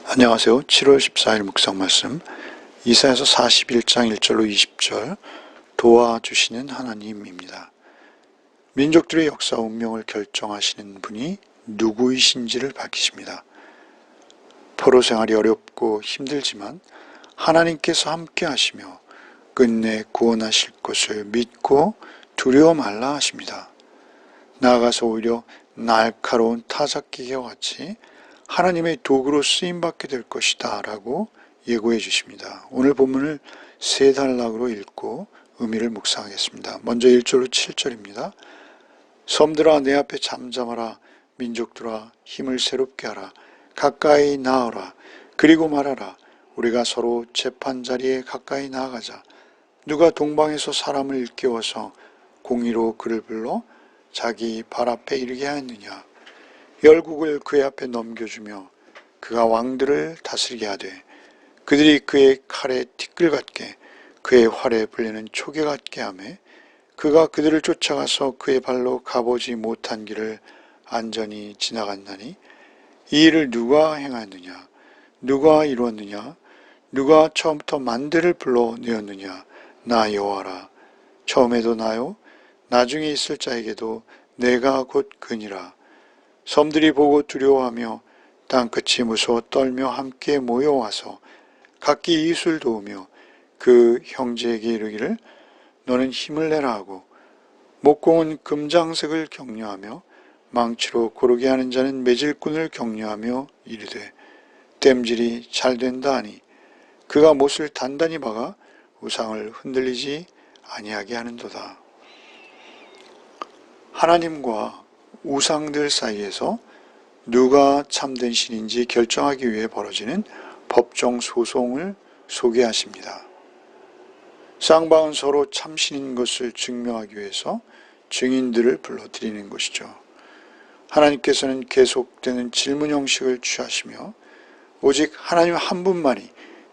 안녕하세요. 7월 14일 묵상 말씀 이사야서 41장 1절로 20절 도와주시는 하나님입니다. 민족들의 역사 운명을 결정하시는 분이 누구이신지를 밝히십니다. 포로 생활이 어렵고 힘들지만 하나님께서 함께 하시며 끝내 구원하실 것을 믿고 두려워 말라 하십니다. 나아가서 오히려 날카로운 타작기계와 같이 하나님의 도구로 쓰임받게 될 것이다 라고 예고해 주십니다. 오늘 본문을 세 단락으로 읽고 의미를 묵상하겠습니다. 먼저 1절로 7절입니다. 섬들아 내 앞에 잠잠하라. 민족들아 힘을 새롭게 하라. 가까이 나아라. 그리고 말하라. 우리가 서로 재판자리에 가까이 나아가자. 누가 동방에서 사람을 일깨워서 공의로 그를 불러 자기 발 앞에 이르게 하였느냐. 열국을 그의 앞에 넘겨주며 그가 왕들을 다스리게 하되 그들이 그의 칼에 티끌 같게 그의 활에 불리는 초계 같게 하매 그가 그들을 쫓아가서 그의 발로 가보지 못한 길을 안전히 지나갔나니 이 일을 누가 행하였느냐. 누가 이루었느냐. 누가 처음부터 만대를 불러내었느냐. 나 여호와라. 처음에도 나요 나중에 있을 자에게도 내가 곧 그니라. 섬들이 보고 두려워하며 땅끝이 무서워 떨며 함께 모여와서 각기 이웃을 도우며 그 형제에게 이르기를 너는 힘을 내라 하고 목공은 금장색을 격려하며 망치로 고르게 하는 자는 매질꾼을 격려하며 이르되 땜질이 잘 된다 하니 그가 못을 단단히 박아 우상을 흔들리지 아니하게 하는도다. 하나님과 우상들 사이에서 누가 참된 신인지 결정하기 위해 벌어지는 법정 소송을 소개하십니다. 쌍방은 서로 참신인 것을 증명하기 위해서 증인들을 불러들이는 것이죠. 하나님께서는 계속되는 질문 형식을 취하시며 오직 하나님 한 분만이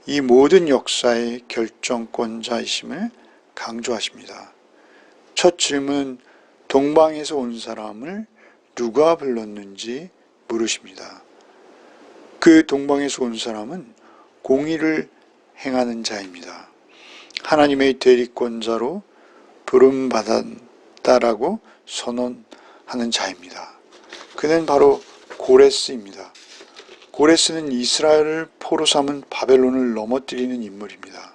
이 모든 역사의 결정권자이심을 강조하십니다. 첫 질문은 동방에서 온 사람을 누가 불렀는지 물으십니다. 그 동방에서 온 사람은 공의를 행하는 자입니다. 하나님의 대리권자로 부름받았다라고 선언하는 자입니다. 그는 바로 고레스입니다. 고레스는 이스라엘을 포로 삼은 바벨론을 넘어뜨리는 인물입니다.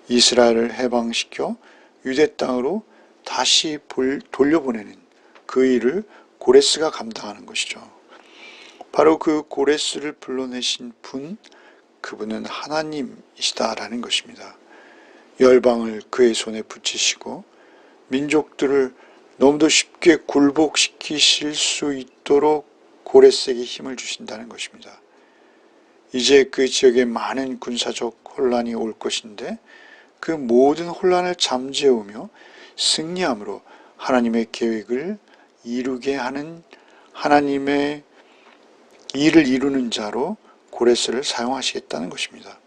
이스라엘을 해방시켜 유대 땅으로 다시 돌려보내는 그 일을 고레스가 감당하는 것이죠. 바로 그 고레스를 불러내신 분, 그분은 하나님이시다라는 것입니다. 열방을 그의 손에 붙이시고 민족들을 너무도 쉽게 굴복시키실 수 있도록 고레스에게 힘을 주신다는 것입니다. 이제 그 지역에 많은 군사적 혼란이 올 것인데 그 모든 혼란을 잠재우며 승리함으로 하나님의 계획을 이루게 하는 하나님의 일을 이루는 자로 고레스를 사용하시겠다는 것입니다.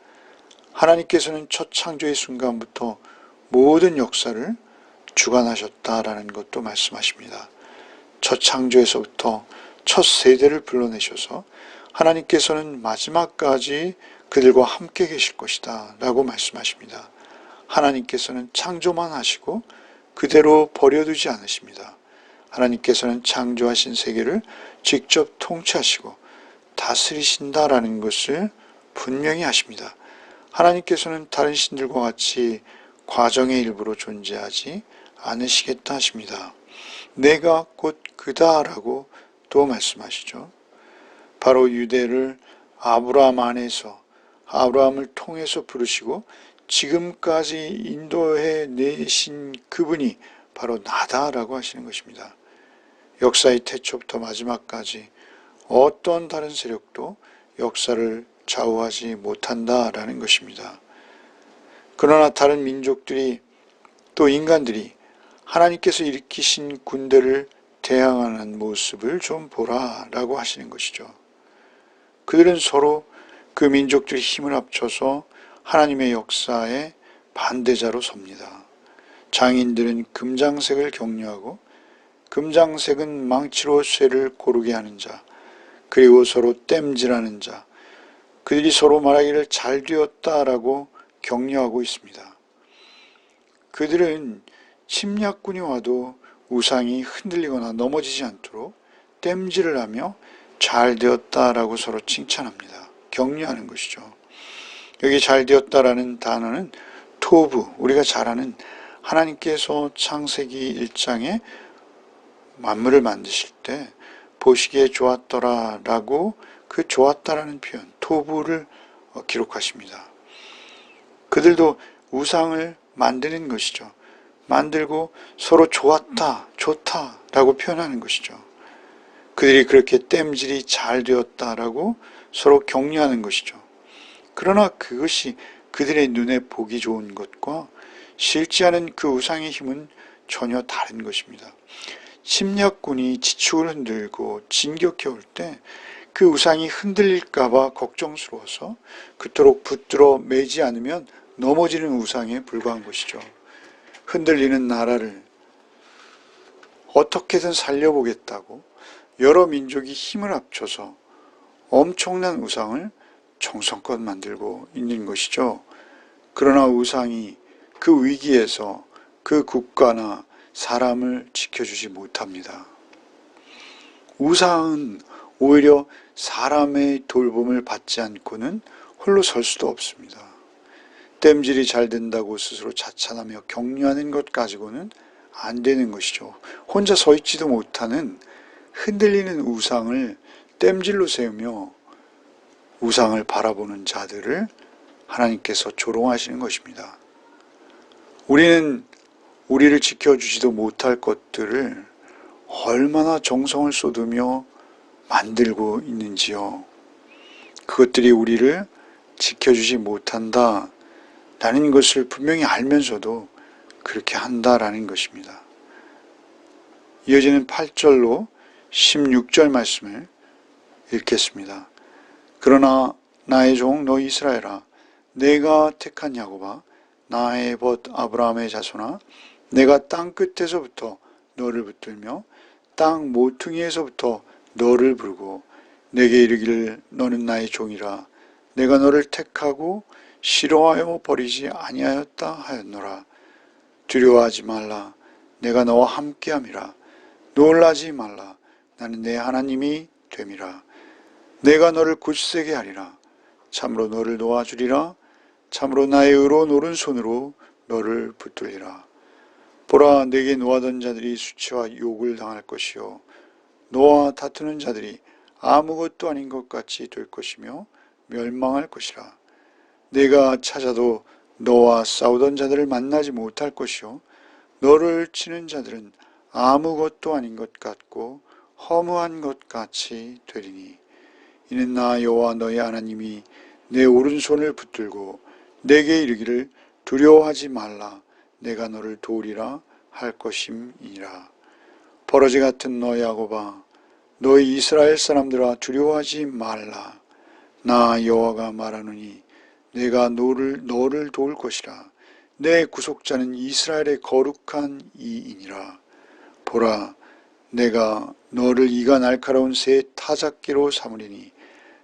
하나님께서는 첫 창조의 순간부터 모든 역사를 주관하셨다라는 것도 말씀하십니다. 첫 창조에서부터 첫 세대를 불러내셔서 하나님께서는 마지막까지 그들과 함께 계실 것이다 라고 말씀하십니다. 하나님께서는 창조만 하시고 그대로 버려두지 않으십니다. 하나님께서는 창조하신 세계를 직접 통치하시고 다스리신다라는 것을 분명히 하십니다. 하나님께서는 다른 신들과 같이 과정의 일부로 존재하지 않으시겠다 하십니다. 내가 곧 그다라고 또 말씀하시죠. 바로 유대를 아브라함 안에서 아브라함을 통해서 부르시고 지금까지 인도해 내신 그분이 바로 나다라고 하시는 것입니다. 역사의 태초부터 마지막까지 어떤 다른 세력도 역사를 좌우하지 못한다라는 것입니다. 그러나 다른 민족들이 또 인간들이 하나님께서 일으키신 군대를 대항하는 모습을 좀 보라라고 하시는 것이죠. 그들은 서로 그 민족들이 힘을 합쳐서 하나님의 역사의 반대자로 섭니다. 장인들은 금장색을 격려하고 금장색은 망치로 쇠를 고르게 하는 자, 그리고 서로 땜질하는 자, 그들이 서로 말하기를 잘 되었다라고 격려하고 있습니다. 그들은 침략군이 와도 우상이 흔들리거나 넘어지지 않도록 땜질을 하며 잘 되었다라고 서로 칭찬합니다. 격려하는 것이죠. 여기 잘 되었다라는 단어는 토부, 우리가 잘 아는 하나님께서 창세기 1장에 만물을 만드실 때 보시기에 좋았더라 라고 그 좋았다라는 표현, 토부를 기록하십니다. 그들도 우상을 만드는 것이죠. 만들고 서로 좋았다, 좋다 라고 표현하는 것이죠. 그들이 그렇게 땜질이 잘 되었다라고 서로 격려하는 것이죠. 그러나 그것이 그들의 눈에 보기 좋은 것과 실제하는 그 우상의 힘은 전혀 다른 것입니다. 침략군이 지축을 흔들고 진격해 올 때 그 우상이 흔들릴까봐 걱정스러워서 그토록 붙들어 매지 않으면 넘어지는 우상에 불과한 것이죠. 흔들리는 나라를 어떻게든 살려보겠다고 여러 민족이 힘을 합쳐서 엄청난 우상을 정성껏 만들고 있는 것이죠. 그러나 우상이 그 위기에서 그 국가나 사람을 지켜주지 못합니다. 우상은 오히려 사람의 돌봄을 받지 않고는 홀로 설 수도 없습니다. 땜질이 잘 된다고 스스로 자찬하며 격려하는 것 가지고는 안 되는 것이죠. 혼자 서 있지도 못하는 흔들리는 우상을 땜질로 세우며 우상을 바라보는 자들을 하나님께서 조롱하시는 것입니다. 우리는 우리를 지켜주지도 못할 것들을 얼마나 정성을 쏟으며 만들고 있는지요. 그것들이 우리를 지켜주지 못한다 라는 것을 분명히 알면서도 그렇게 한다라는 것입니다. 이어지는 8절로 16절 말씀을 읽겠습니다. 그러나 나의 종 너 이스라엘아, 내가 택한 야곱아, 나의 벗 아브라함의 자손아, 내가 땅 끝에서부터 너를 붙들며 땅 모퉁이에서부터 너를 부르고 내게 이르기를 너는 나의 종이라. 내가 너를 택하고 싫어하여 버리지 아니하였다 하였노라. 두려워하지 말라. 내가 너와 함께함이라. 놀라지 말라. 나는 내 하나님이 됨이라. 내가 너를 굳세게 하리라. 참으로 너를 도와주리라. 참으로 나의 의로운 오른손으로 너를 붙들리라. 보라, 내게 노하던 자들이 수치와 욕을 당할 것이요 너와 다투는 자들이 아무것도 아닌 것 같이 될 것이며 멸망할 것이라. 내가 찾아도 너와 싸우던 자들을 만나지 못할 것이요 너를 치는 자들은 아무것도 아닌 것 같고 허무한 것 같이 되리니 이는 나 여호와 너의 하나님이 내 오른손을 붙들고 내게 이르기를 두려워하지 말라. 내가 너를 도우리라 할 것임이니라. 버러지 같은 너 야곱아, 너희 이스라엘 사람들아 두려워하지 말라. 나 여호와가 말하노니 내가 너를 도울 것이라. 내 구속자는 이스라엘의 거룩한 이이니라. 보라, 내가 너를 이가 날카로운 새 타작기로 삼으리니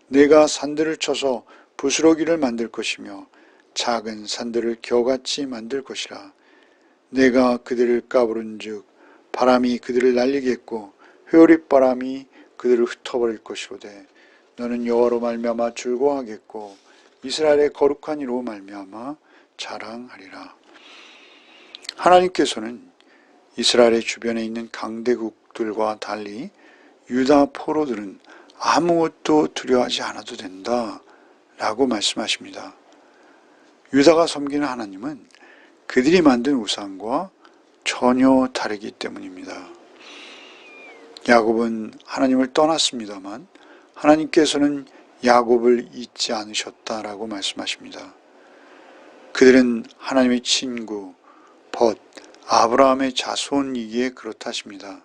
내가 산들을 쳐서 부스러기를 만들 것이며 작은 산들을 겨같이 만들 것이라. 내가 그들을 까부른 즉 바람이 그들을 날리겠고 회오릿바람이 그들을 흩어버릴 것이로되 너는 여호와로 말미암아 즐거워하겠고 이스라엘의 거룩한 이로 말미암아 자랑하리라. 하나님께서는 이스라엘의 주변에 있는 강대국들과 달리 유다 포로들은 아무것도 두려워하지 않아도 된다 라고 말씀하십니다. 유다가 섬기는 하나님은 그들이 만든 우상과 전혀 다르기 때문입니다. 야곱은 하나님을 떠났습니다만 하나님께서는 야곱을 잊지 않으셨다라고 말씀하십니다. 그들은 하나님의 친구, 벗, 아브라함의 자손이기에 그렇다십니다.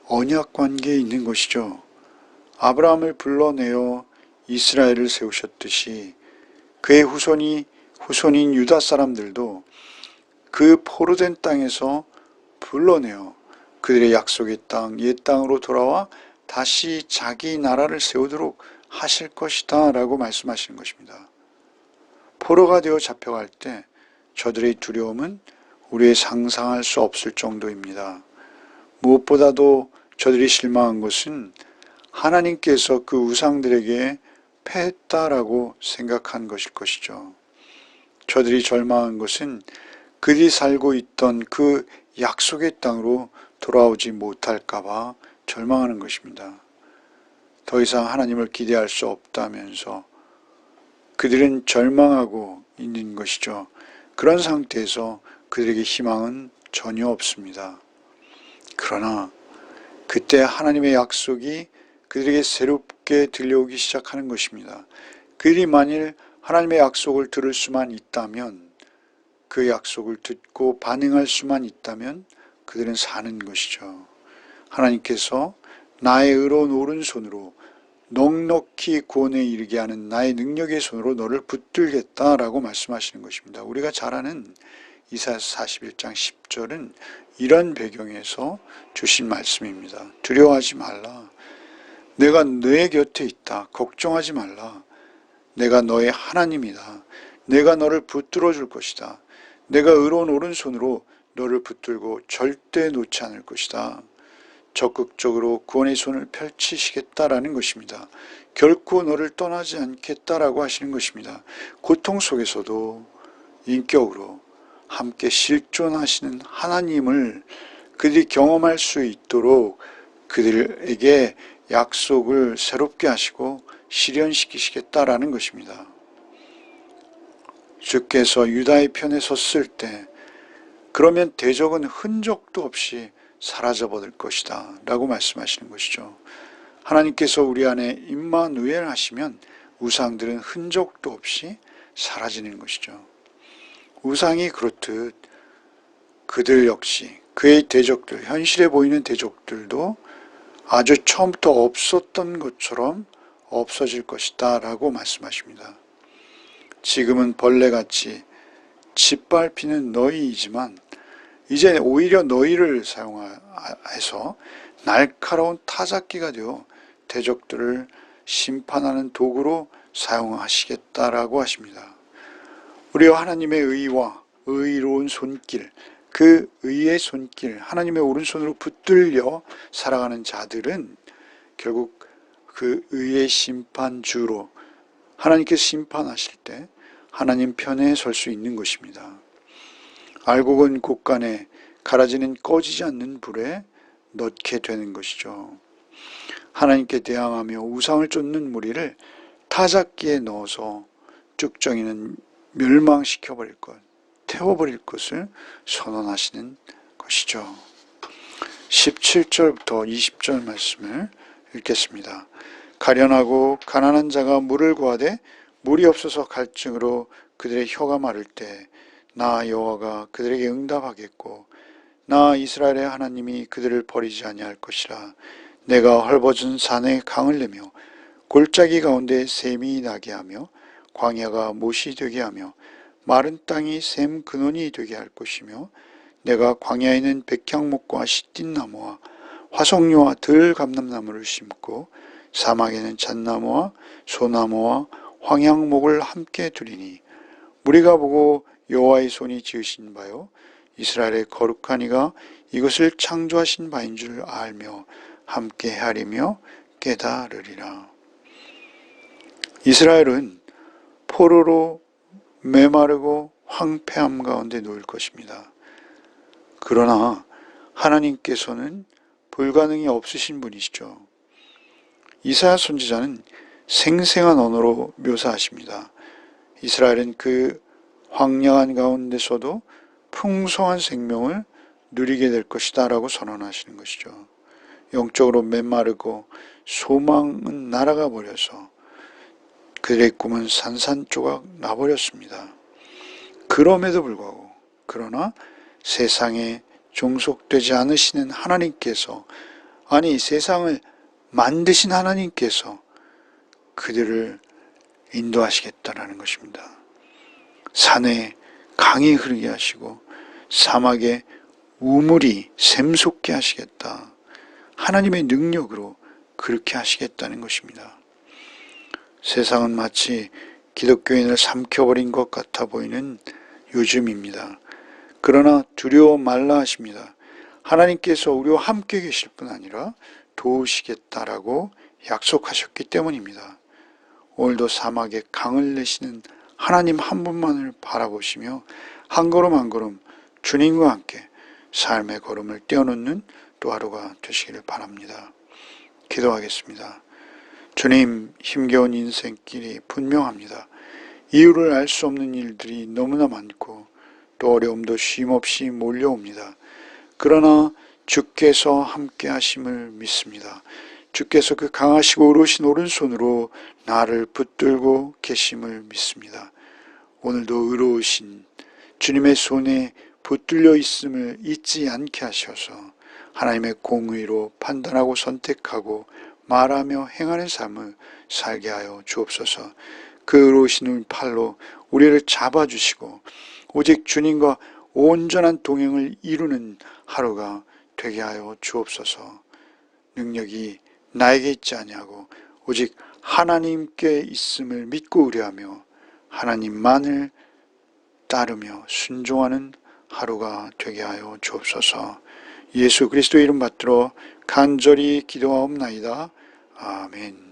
언약 관계에 있는 것이죠. 아브라함을 불러내어 이스라엘을 세우셨듯이 그의 후손인 유다 사람들도 그 포로된 땅에서 불러내어 그들의 약속의 땅, 옛 땅으로 돌아와 다시 자기 나라를 세우도록 하실 것이다 라고 말씀하시는 것입니다. 포로가 되어 잡혀갈 때 저들의 두려움은 우리의 상상할 수 없을 정도입니다. 무엇보다도 저들이 실망한 것은 하나님께서 그 우상들에게 패했다라고 생각한 것일 것이죠. 저들이 절망한 것은 그들이 살고 있던 그 약속의 땅으로 돌아오지 못할까봐 절망하는 것입니다. 더 이상 하나님을 기대할 수 없다면서 그들은 절망하고 있는 것이죠. 그런 상태에서 그들에게 희망은 전혀 없습니다. 그러나 그때 하나님의 약속이 그들에게 새롭게 들려오기 시작하는 것입니다. 그들이 만일 하나님의 약속을 들을 수만 있다면, 그 약속을 듣고 반응할 수만 있다면 그들은 사는 것이죠. 하나님께서 나의 의로운 오른손으로 넉넉히 구원에 이르게 하는 나의 능력의 손으로 너를 붙들겠다라고 말씀하시는 것입니다. 우리가 잘 아는 이사야서 41장 10절은 이런 배경에서 주신 말씀입니다. 두려워하지 말라. 내가 너의 곁에 있다. 걱정하지 말라. 내가 너의 하나님이다. 내가 너를 붙들어 줄 것이다. 내가 의로운 오른손으로 너를 붙들고 절대 놓지 않을 것이다. 적극적으로 구원의 손을 펼치시겠다라는 것입니다. 결코 너를 떠나지 않겠다라고 하시는 것입니다. 고통 속에서도 인격으로 함께 실존하시는 하나님을 그들이 경험할 수 있도록 그들에게 약속을 새롭게 하시고 실현시키시겠다라는 것입니다. 주께서 유다의 편에 섰을 때 그러면 대적은 흔적도 없이 사라져버릴 것이다 라고 말씀하시는 것이죠. 하나님께서 우리 안에 임마누엘 하시면 우상들은 흔적도 없이 사라지는 것이죠. 우상이 그렇듯 그들 역시 그의 대적들, 현실에 보이는 대적들도 아주 처음부터 없었던 것처럼 없어질 것이다 라고 말씀하십니다. 지금은 벌레같이 짓밟히는 너희이지만 이제 오히려 너희를 사용해서 날카로운 타작기가 되어 대적들을 심판하는 도구로 사용하시겠다라고 하십니다. 우리와 하나님의 의와 의로운 손길, 그 의의 손길, 하나님의 오른손으로 붙들려 살아가는 자들은 결국 그 의의 심판주로 하나님께서 심판하실 때 하나님 편에 설 수 있는 것입니다. 알곡은 곳간에 갈아지는 꺼지지 않는 불에 넣게 되는 것이죠. 하나님께 대항하며 우상을 쫓는 무리를 타작기에 넣어서 쭉정이는 멸망시켜버릴 것, 태워버릴 것을 선언하시는 것이죠. 17절부터 20절 말씀을 읽겠습니다. 가련하고 가난한 자가 물을 구하되 물이 없어서 갈증으로 그들의 혀가 마를 때 나 여호와가 그들에게 응답하겠고 나 이스라엘의 하나님이 그들을 버리지 아니할 것이라. 내가 헐벗은 산에 강을 내며 골짜기 가운데 샘이 나게 하며 광야가 못이 되게 하며 마른 땅이 샘 근원이 되게 할 것이며 내가 광야에는 백향목과 시띠나무와 화석류와 들감람나무를 심고 사막에는 잣나무와 소나무와 황양목을 함께 두리니 무리가 보고 여호와의 손이 지으신 바요 이스라엘의 거룩한 이가 이것을 창조하신 바인 줄 알며 함께 헤아리며 깨달으리라. 이스라엘은 포로로 메마르고 황폐함 가운데 놓일 것입니다. 그러나 하나님께서는 불가능이 없으신 분이시죠. 이사야 선지자는 생생한 언어로 묘사하십니다. 이스라엘은 그 황량한 가운데서도 풍성한 생명을 누리게 될 것이다 라고 선언하시는 것이죠. 영적으로 메마르고 소망은 날아가 버려서 그들의 꿈은 산산조각 나버렸습니다. 그럼에도 불구하고 그러나 세상에 종속되지 않으시는 하나님께서, 아니 세상을 만드신 하나님께서 그들을 인도하시겠다라는 것입니다. 산에 강이 흐르게 하시고 사막에 우물이 샘솟게 하시겠다. 하나님의 능력으로 그렇게 하시겠다는 것입니다. 세상은 마치 기독교인을 삼켜버린 것 같아 보이는 요즘입니다. 그러나 두려워 말라 하십니다. 하나님께서 우리와 함께 계실 뿐 아니라 도우시겠다라고 약속하셨기 때문입니다. 오늘도 사막에 강을 내시는 하나님 한 분만을 바라보시며 한 걸음 한 걸음 주님과 함께 삶의 걸음을 떼어놓는 또 하루가 되시기를 바랍니다. 기도하겠습니다. 주님, 힘겨운 인생길이 분명합니다. 이유를 알 수 없는 일들이 너무나 많고 또 어려움도 쉼없이 몰려옵니다. 그러나 주께서 함께 하심을 믿습니다. 주께서 그 강하시고 의로우신 오른손으로 나를 붙들고 계심을 믿습니다. 오늘도 의로우신 주님의 손에 붙들려 있음을 잊지 않게 하셔서 하나님의 공의로 판단하고 선택하고 말하며 행하는 삶을 살게 하여 주옵소서. 그 의로우신 팔로 우리를 잡아주시고 오직 주님과 온전한 동행을 이루는 하루가 되게 하여 주옵소서. 능력이 나에게 있지 아니하고 오직 하나님께 있음을 믿고 의뢰하며 하나님만을 따르며 순종하는 하루가 되게 하여 주옵소서. 예수 그리스도의 이름 받들어 간절히 기도하옵나이다. 아멘.